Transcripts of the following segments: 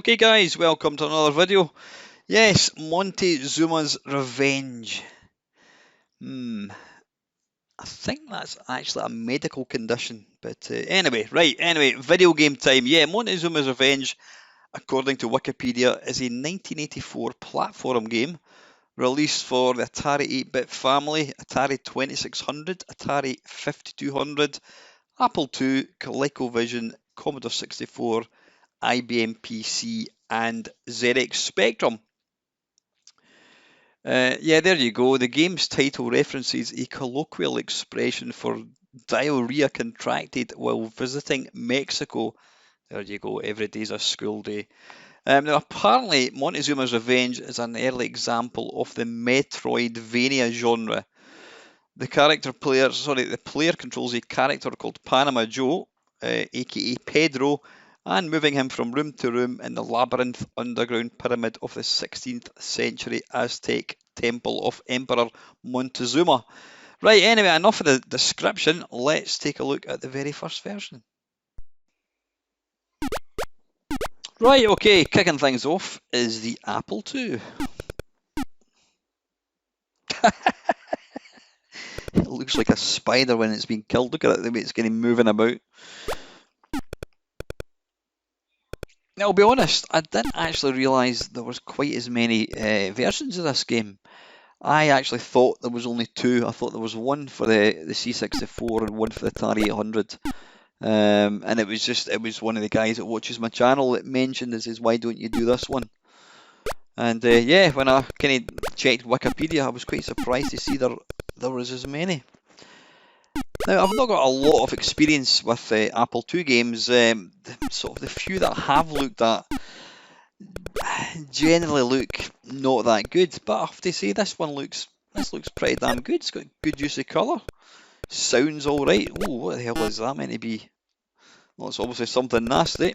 Okay guys, welcome to another video. Yes, Montezuma's Revenge. I think that's actually a medical condition, but anyway, video game time. Yeah, Montezuma's Revenge, according to Wikipedia, is a 1984 platform game released for the Atari 8-bit family, Atari 2600, Atari 5200, Apple II, Colecovision, Commodore 64, IBM PC, and ZX Spectrum. Yeah, there you go. The game's title references a colloquial expression for diarrhea contracted while visiting Mexico. There you go. Every day's a school day. Now, apparently, Montezuma's Revenge is an early example of the Metroidvania genre. The player controls a character called Panama Joe, aka Pedro, and moving him from room to room in the labyrinth underground pyramid of the 16th century Aztec temple of Emperor Montezuma. Right, anyway, enough of the description. Let's take a look at the very first version. Right, okay, kicking things off is the Apple II. It looks like a spider when it's been killed. Look at it, the way it's kind of moving about. Now, I'll be honest, I didn't actually realise there was quite as many versions of this game. I actually thought there was only two. I thought there was one for the C64 and one for the Atari 800. And it was one of the guys that watches my channel that mentioned and says, why don't you do this one? And yeah, when I kind of checked Wikipedia, I was quite surprised to see there was as many. Now, I've not got a lot of experience with Apple II games. Sort of the few that I have looked at generally look not that good. But I have to say, this looks pretty damn good. It's got good use of colour. Sounds all right. Oh, what the hell is that meant to be? Well, it's obviously something nasty.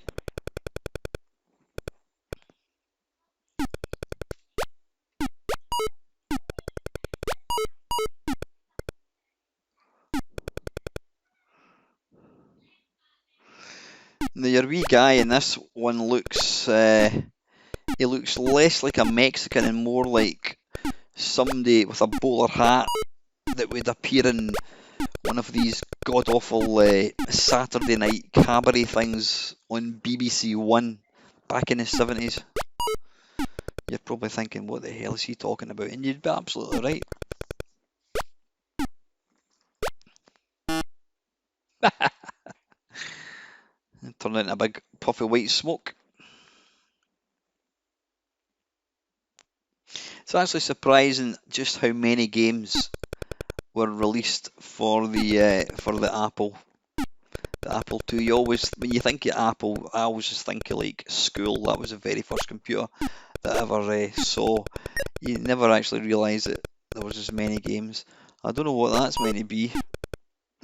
Now, your wee guy in this one looks, he looks less like a Mexican and more like somebody with a bowler hat that would appear in one of these god-awful Saturday night cabaret things on BBC One back in the 70s. You're probably thinking, what the hell is he talking about? And you'd be absolutely right. And turn into a big puff of white smoke. It's actually surprising just how many games were released for the Apple. The Apple II. When you think of Apple, I always just think of like school. That was the very first computer that I ever saw. You never actually realise that there was as many games. I don't know what that's meant to be.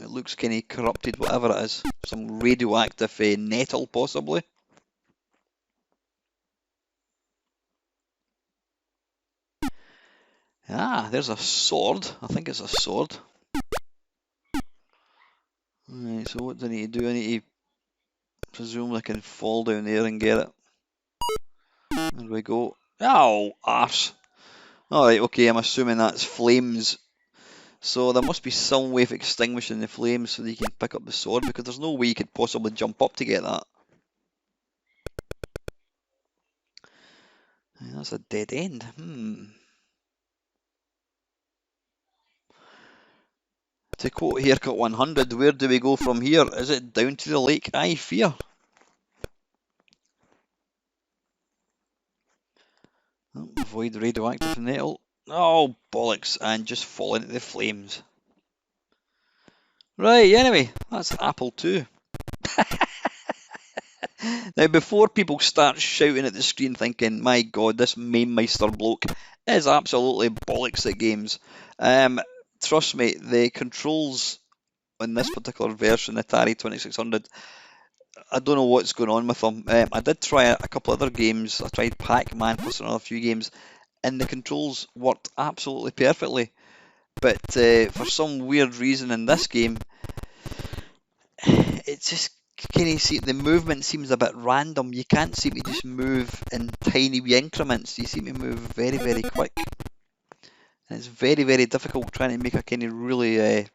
It looks kind of corrupted, whatever it is. Some radioactive nettle, possibly. Ah, there's a sword. I think it's a sword. Alright, so what do I need to do? I need to presume I can fall down there and get it. There we go. Oh, arse. Alright, okay, I'm assuming that's flames. So there must be some way of extinguishing the flames so that you can pick up the sword, because there's no way you could possibly jump up to get that. That's a dead end. To quote Haircut 100, where do we go from here? Is it down to the lake I fear? Avoid radioactive nettle. Oh, bollocks, and just fall into the flames. Right, anyway, that's Apple II. Now, before people start shouting at the screen thinking, my god, this MameMeister bloke is absolutely bollocks at games. Trust me, the controls on this particular version, Atari 2600, I don't know what's going on with them. I did try a couple other games. I tried Pac-Man plus another few games, and the controls worked absolutely perfectly. But for some weird reason in this game, it just can you see the movement seems a bit random? You can't seem to just move in tiny wee increments. You seem to move very, very quick. And it's very, very difficult trying to make a kind of really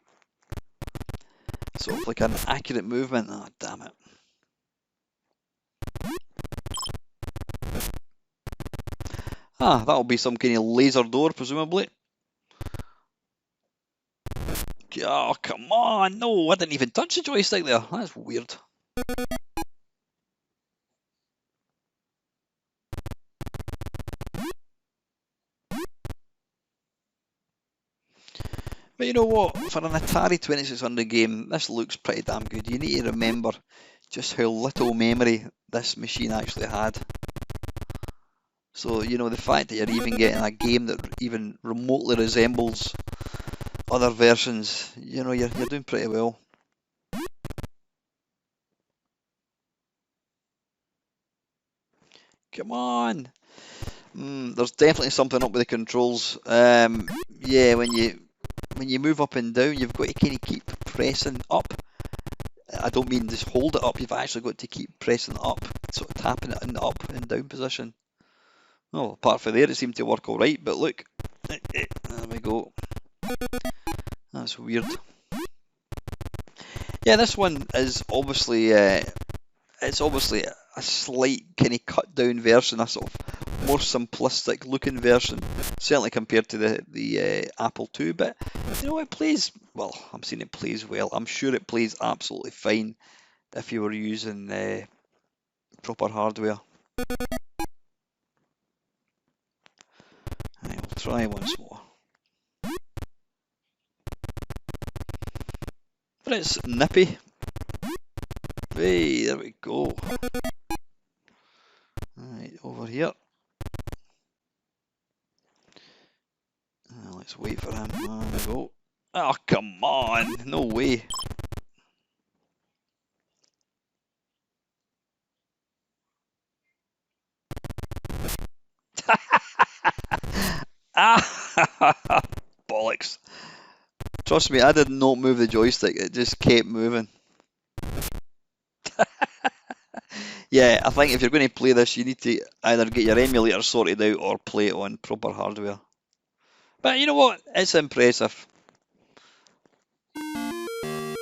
sort of like an accurate movement. Oh, damn it. Ah, that'll be some kind of laser door, presumably. Oh, come on. No, I didn't even touch the joystick there. That's weird. But you know what? For an Atari 2600 game, this looks pretty damn good. You need to remember just how little memory this machine actually had. So, you know, the fact that you're even getting a game that even remotely resembles other versions, you know, you're doing pretty well. Come on! There's definitely something up with the controls. Yeah, when you move up and down, you've got to kind of keep pressing up. I don't mean just hold it up, you've actually got to keep pressing up, sort of tapping it in the up and down position. Oh, apart from there, it seemed to work alright, but look, there we go. That's weird. Yeah, this one is obviously, it's obviously a slight kind of cut down version, a sort of more simplistic looking version, certainly compared to the Apple II, but you know, it plays, well, I'm saying it plays well, I'm sure it plays absolutely fine if you were using proper hardware. Right, we'll try once more. But it's nippy. Hey, there we go. Right, over here. Let's wait for him. There we go. Oh, come on. No way. Ah, bollocks. Trust me, I did not move the joystick. It just kept moving. Yeah, I think if you're going to play this, you need to either get your emulator sorted out or play it on proper hardware. But you know what? It's impressive.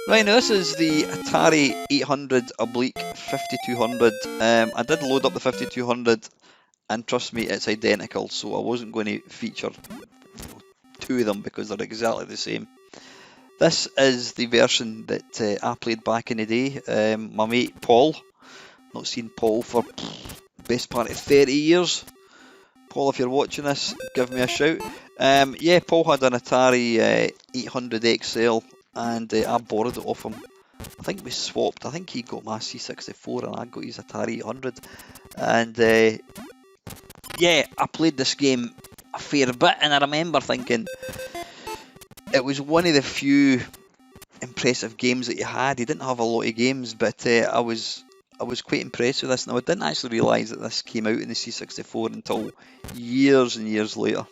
Right, now this is the Atari 800/5200. I did load up the 5200, and trust me, it's identical, so I wasn't going to feature two of them because they're exactly the same. This is the version that I played back in the day. My mate Paul, not seen Paul for best part of 30 years. Paul, if you're watching this, give me a shout. Yeah, Paul had an Atari 800 XL, and I borrowed it off him. I think we swapped. I think he got my C64 and I got his Atari 800. And yeah, I played this game a fair bit, and I remember thinking it was one of the few impressive games that he had. He didn't have a lot of games, but I was quite impressed with this. Now, I didn't actually realise that this came out in the C64 until years and years later.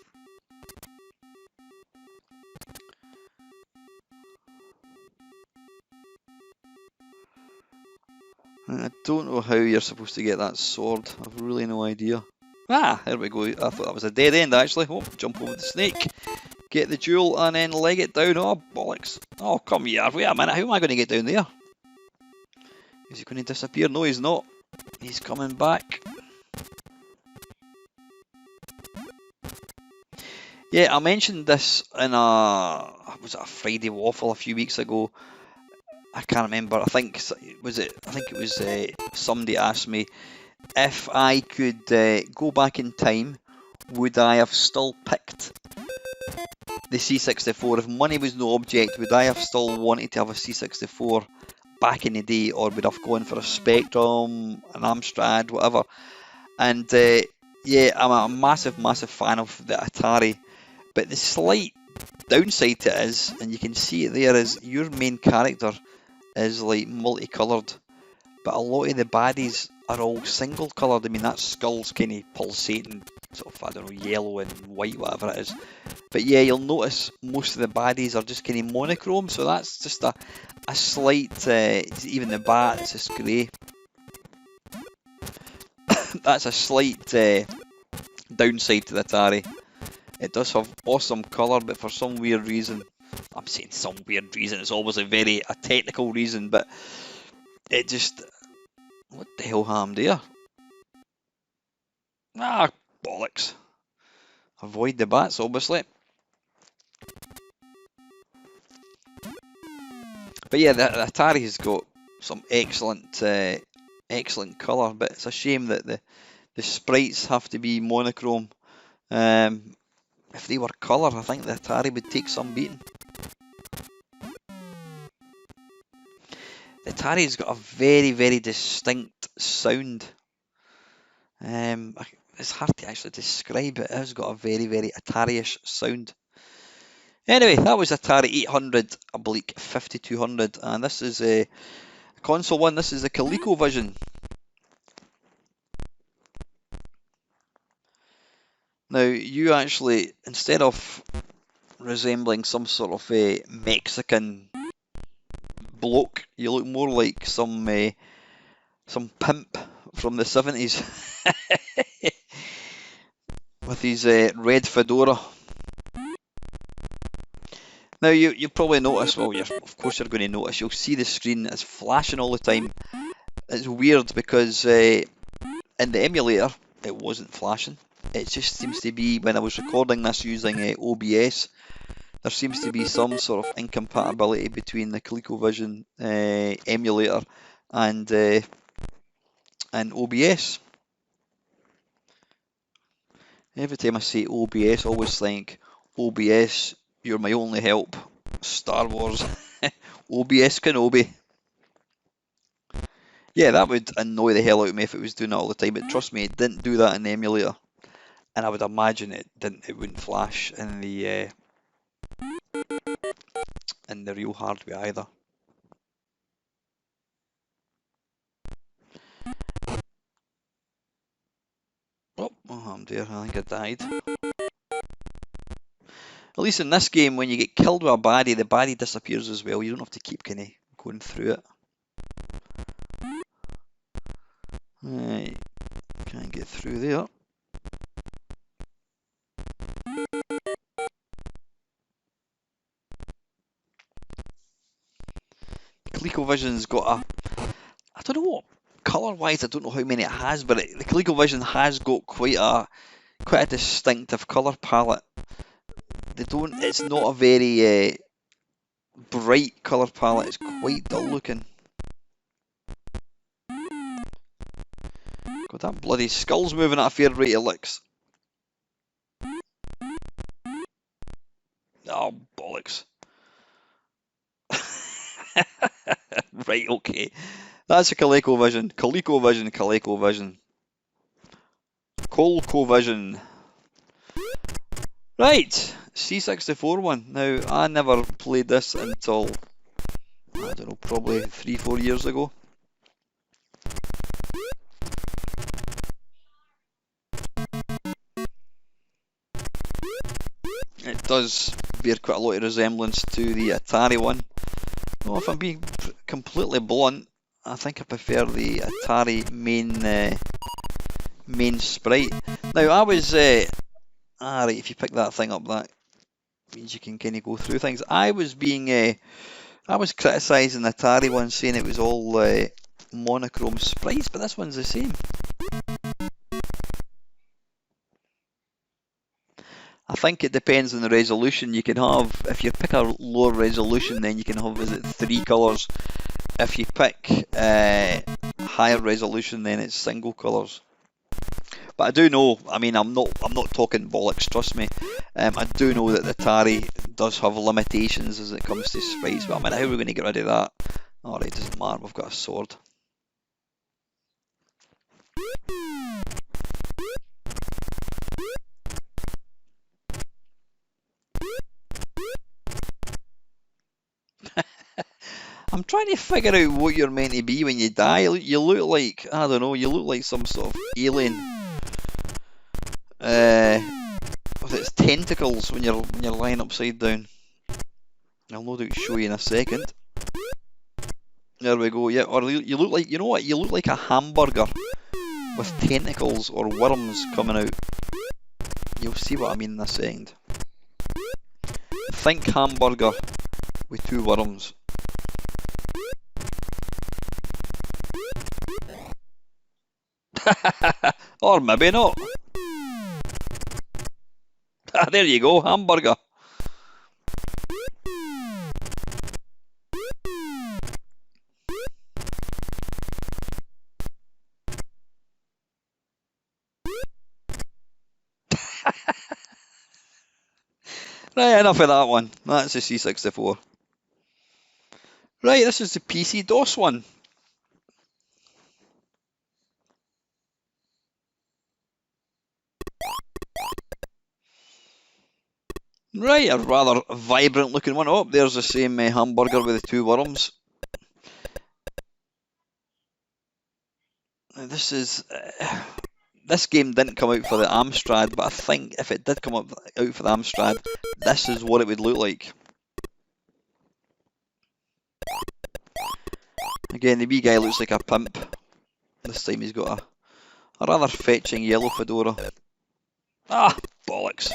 I don't know how you're supposed to get that sword. I've really no idea. Ah, there we go. I thought that was a dead end, actually. Oh, jump over the snake, get the jewel, and then leg it down. Oh, bollocks. Oh, come here. Wait a minute. How am I going to get down there? Is he going to disappear? No, he's not. He's coming back. Yeah, I mentioned this in was it a Friday Waffle a few weeks ago? I can't remember. I think it was somebody asked me if I could go back in time, would I have still picked the C64? If money was no object, would I have still wanted to have a C64 back in the day, or would I've gone for a Spectrum, an Amstrad, whatever? And yeah, I'm a massive fan of the Atari, but the slight downside to it is, and you can see it there, is your main character is like multicoloured, but a lot of the baddies are all single coloured. I mean, that skull's kind of pulsating sort of, I don't know, yellow and white, whatever it is. But yeah, you'll notice most of the baddies are just kind of monochrome, so that's just a slight, even the bat, it's just grey. That's a slight downside to the Atari. It does have awesome colour, but for some weird reason, I'm saying some weird reason, it's always a technical reason, but it just, what the hell happened here? Ah, bollocks. Avoid the bats, obviously. But yeah, the Atari has got some excellent colour, but it's a shame that the sprites have to be monochrome. If they were colour, I think the Atari would take some beating. The Atari's got a very, very distinct sound. It's hard to actually describe it. It has got a very, very Atari-ish sound. Anyway, that was Atari 800, oblique 5200, and this is a console one. This is the Colecovision. Now, you actually, instead of resembling some sort of a Mexican bloke, you look more like some pimp from the 70s with his red fedora. Now, you probably notice, well, of course you're going to notice, you'll see the screen is flashing all the time. It's weird because in the emulator, it wasn't flashing. It just seems to be, when I was recording this using OBS, there seems to be some sort of incompatibility between the ColecoVision emulator and OBS. Every time I say OBS, I always think, OBS, you're my only help. Star Wars. OBS Kenobi. Yeah, that would annoy the hell out of me if it was doing that all the time, but trust me, it didn't do that in the emulator. And I would imagine it wouldn't flash in the real hardware either. Oh dear, I think I died. At least in this game, when you get killed with a baddie, the baddie disappears as well. You don't have to keep kind of going through it. Right, can't get through there. ColecoVision's got I don't know what, colour-wise, I don't know how many it has, but the ColecoVision has got quite a distinctive colour palette. It's not a very bright colour palette, it's quite dull looking. God, that bloody skull's moving at a fair rate of licks. Oh, bollocks. Right, okay. That's a ColecoVision. ColecoVision. Colecovision. Right, C64 one. Now, I never played this until, I don't know, probably 3-4 years ago. It does bear quite a lot of resemblance to the Atari one. Well, if I'm being completely blunt, I think I prefer the Atari main sprite. Now, I was right, if you pick that thing up, that means you can kind of go through things. I was criticising the Atari one, saying it was all monochrome sprites, but this one's the same. I think it depends on the resolution. You can have, if you pick a lower resolution, then you can have, is it 3 colours? If you pick higher resolution, then it's single colours. But I do know, I mean, I'm not talking bollocks, trust me. I do know that the Atari does have limitations as it comes to sprites, but I mean, how are we going to get rid of that? Alright, doesn't matter, we've got a sword. I'm trying to figure out what you're meant to be when you die. You look like, I don't know, you look like some sort of alien. with its tentacles when you're lying upside down. I'll no doubt show you in a second. There we go. Yeah, or you look like, you know what? You look like a hamburger with tentacles or worms coming out. You'll see what I mean in a second. Think hamburger with 2 worms. Or maybe not. There you go, hamburger. Right, enough of that one. That's the C64. Right, this is the PC DOS one. Right, a rather vibrant looking one. Oh, there's the same hamburger with the 2 worms. This game didn't come out for the Amstrad, but I think if it did come out for the Amstrad, this is what it would look like. Again, the wee guy looks like a pimp. This time he's got a rather fetching yellow fedora. Ah, bollocks.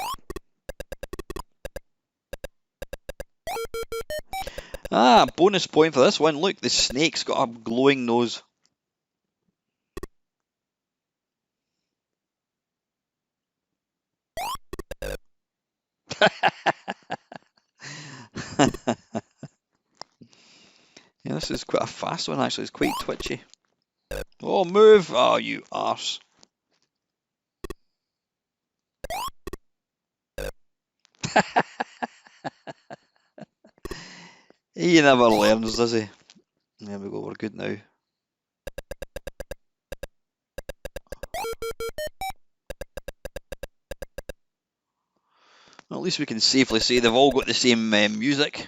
Ah, bonus point for this one. Look, the snake's got a glowing nose. Yeah, this is quite a fast one actually. It's quite twitchy. Oh, move! Oh, you arse. He never learns, does he? There we go, we're good now. Well, at least we can safely say they've all got the same music.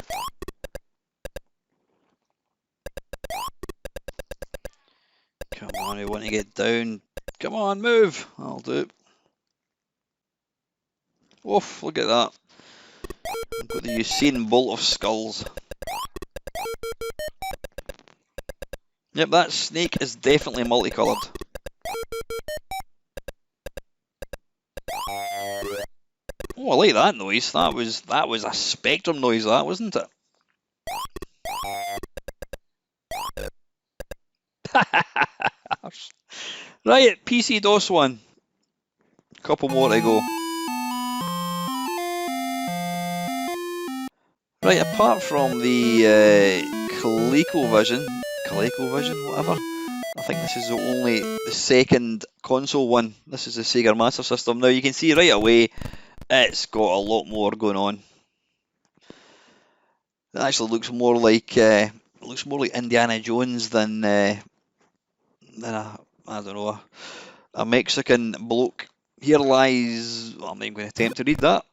Come on, we want to get down. Come on, move! I'll do it. Oof, look at that. I've got the Usain Bolt of skulls. Yep, that snake is definitely multicoloured. Oh, I like that noise. That was a Spectrum noise, that wasn't it? Right, PC DOS one. Couple more to go. Right, apart from the Colecovision, whatever, I think this is the second console one. This is the Sega Master System. Now you can see right away, it's got a lot more going on. It actually looks more like Indiana Jones than I don't know, a Mexican bloke. Here lies. Well, I'm not even going to attempt to read that.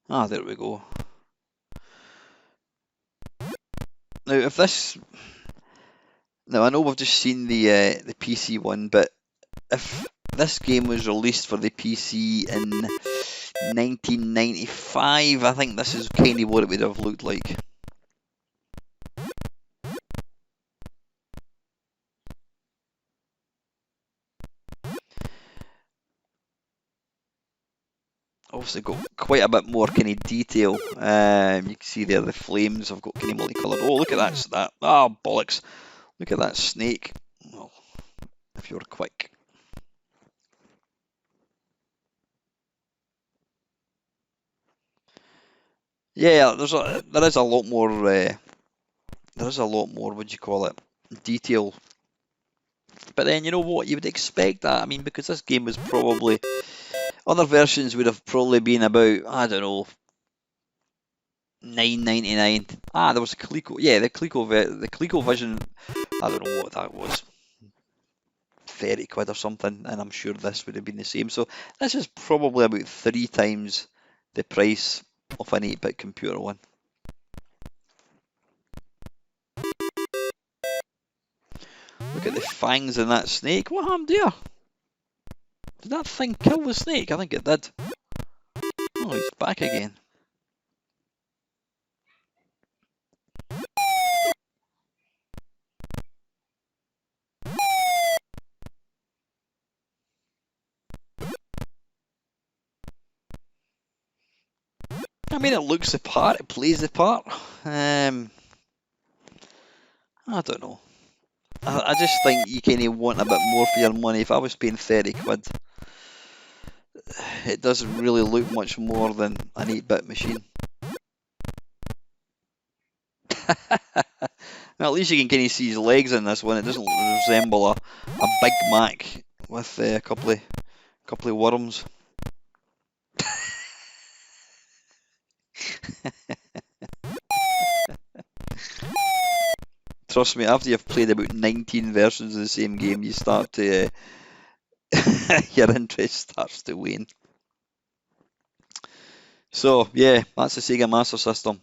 Ah, there we go. Now, I know we've just seen the PC one, but if this game was released for the PC in 1995, I think this is kind of what it would have looked like. Obviously got quite a bit more kind of detail. You can see there the flames have got kind of multicoloured. Oh, look at that! Ah, bollocks! Look at that snake. Well, if you're quick. Yeah, there is a lot more. What do you call it? Detail. But then you know what? You would expect that. I mean, because this game was probably, other versions would have probably been about, I don't know, $9.99. Ah, there was a Coleco. Yeah, the Colecovision. I don't know what that was. 30 quid or something, and I'm sure this would have been the same. So this is probably about 3 times the price of an 8-bit computer one. Look at the fangs in that snake. What happened there? Did that thing kill the snake? I think it did. Oh, he's back again. I mean, it looks the part, it plays the part. I don't know. I just think you kind of want a bit more for your money. If I was paying 30 quid, it doesn't really look much more than an 8-bit machine. Now, at least you can kind of see his legs in this one. It doesn't resemble a Big Mac with a couple of worms. Trust me, after you've played about 19 versions of the same game, you start to your interest starts to wane. So yeah, that's the Sega Master System.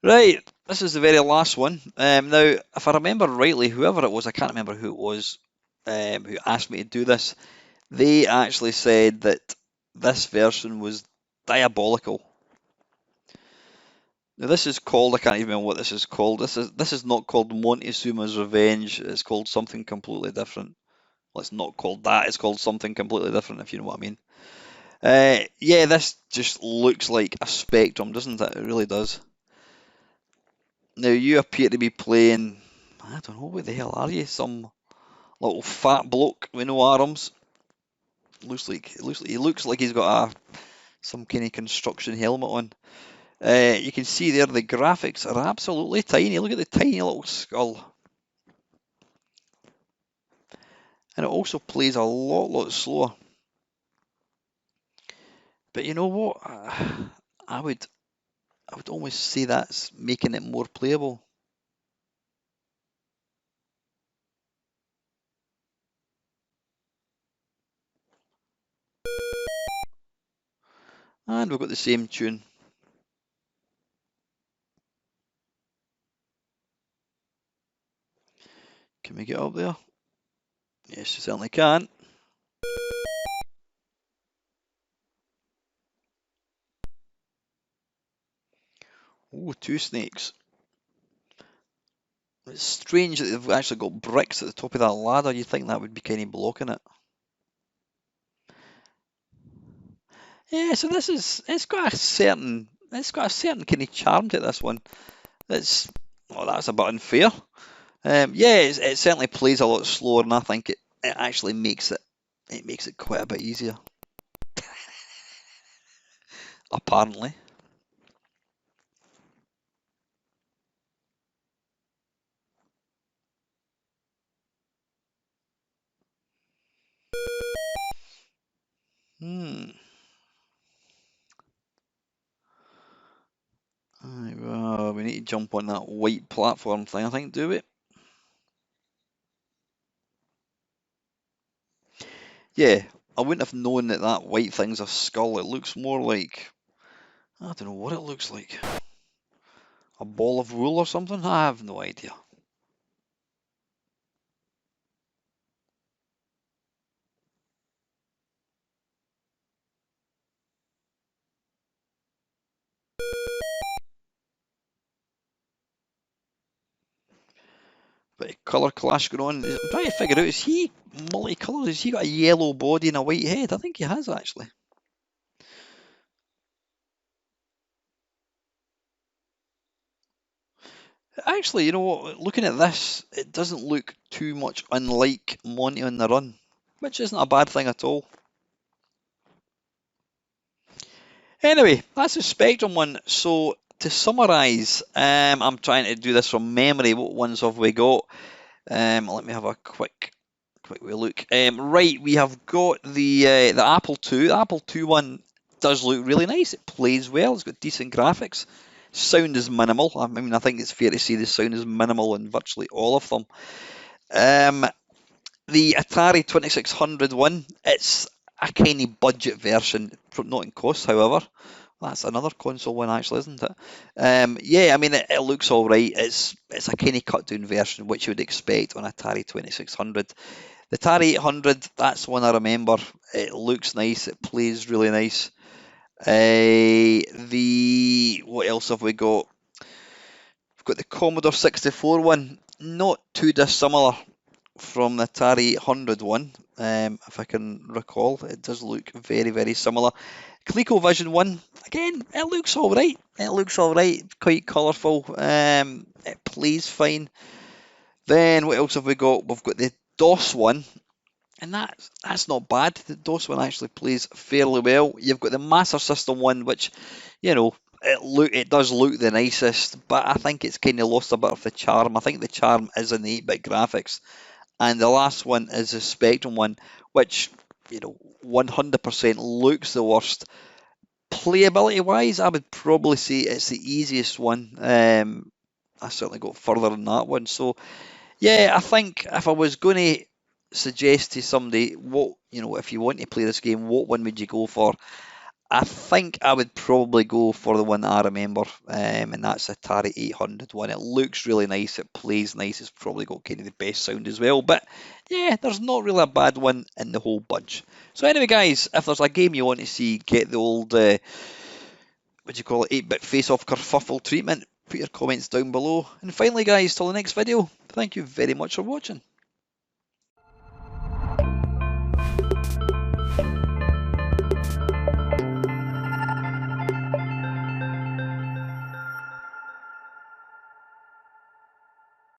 Right, this is the very last one. Now, if I remember rightly, whoever it was, I can't remember who it was, who asked me to do this, they actually said that this version was diabolical. Now this is called, I can't even remember what this is called. This is not called Montezuma's Revenge. It's called something completely different. Well, it's not called that. It's called something completely different, if you know what I mean. Yeah, this just looks like a Spectrum, doesn't it? It really does. Now you appear to be playing, I don't know, what the hell are you? Some little fat bloke with no arms. He looks like he's got some kind of construction helmet on. You can see there the graphics are absolutely tiny. Look at the tiny little skull. And it also plays a lot slower. But you know what? I would almost say that's making it more playable. And we've got the same tune. Can we get up there? Yes, you certainly can. Oh, 2 snakes. It's strange that they've actually got bricks at the top of that ladder. You'd think that would be kind of blocking it. Yeah, so it's got a certain kind of charm to this one. That's a bit unfair. Yeah, it certainly plays a lot slower, and I think it actually makes it quite a bit easier. Apparently. Well, we need to jump on that white platform thing, I think, do we? Yeah, I wouldn't have known that white thing's a skull. It looks more like, I don't know what it looks like. A ball of wool or something? I have no idea. Bit of colour clash going on. I'm trying to figure out, is he multicoloured? Has he got a yellow body and a white head? I think he has, actually. Actually, you know what? Looking at this, it doesn't look too much unlike Monty on the Run, which isn't a bad thing at all. Anyway, that's the Spectrum one. So to summarise, I'm trying to do this from memory. What ones have we got? Let me have a quick wee look. Right, we have got the Apple II. The Apple II one does look really nice. It plays well. It's got decent graphics. Sound is minimal. I mean, I think it's fair to say the sound is minimal in virtually all of them. The Atari 2600 one, it's a kind of budget version, not in cost, however. That's another console one, actually, isn't it? Yeah, I mean, it looks all right. It's a kind of cut down version, which you would expect on Atari 2600. The Atari 800, that's one I remember. It looks nice. It plays really nice. The what else have we got? We've got the Commodore 64 one. Not too dissimilar from the Atari 800 one, if I can recall. It does look very, very similar. Colecovision one, again, it looks all right. It looks all right, quite colourful. It plays fine. Then what else have we got? We've got the DOS one, and that's not bad. The DOS one actually plays fairly well. You've got the Master System one, which, it does look the nicest, but I think it's kind of lost a bit of the charm. I think the charm is in the 8-bit graphics. And the last one is the Spectrum one, which 100% looks the worst. Playability wise, I would probably say it's the easiest one. I certainly got further than that one. So yeah, I think if I was going to suggest to somebody if you want to play this game, what one would you go for? I think I would probably go for the one that I remember, and that's the Atari 800 one. It looks really nice, it plays nice, it's probably got kind of the best sound as well. But yeah, there's not really a bad one in the whole bunch. So anyway, guys, if there's a game you want to see get the old, what do you call it, 8-bit face-off kerfuffle treatment, put your comments down below. And finally, guys, till the next video, thank you very much for watching.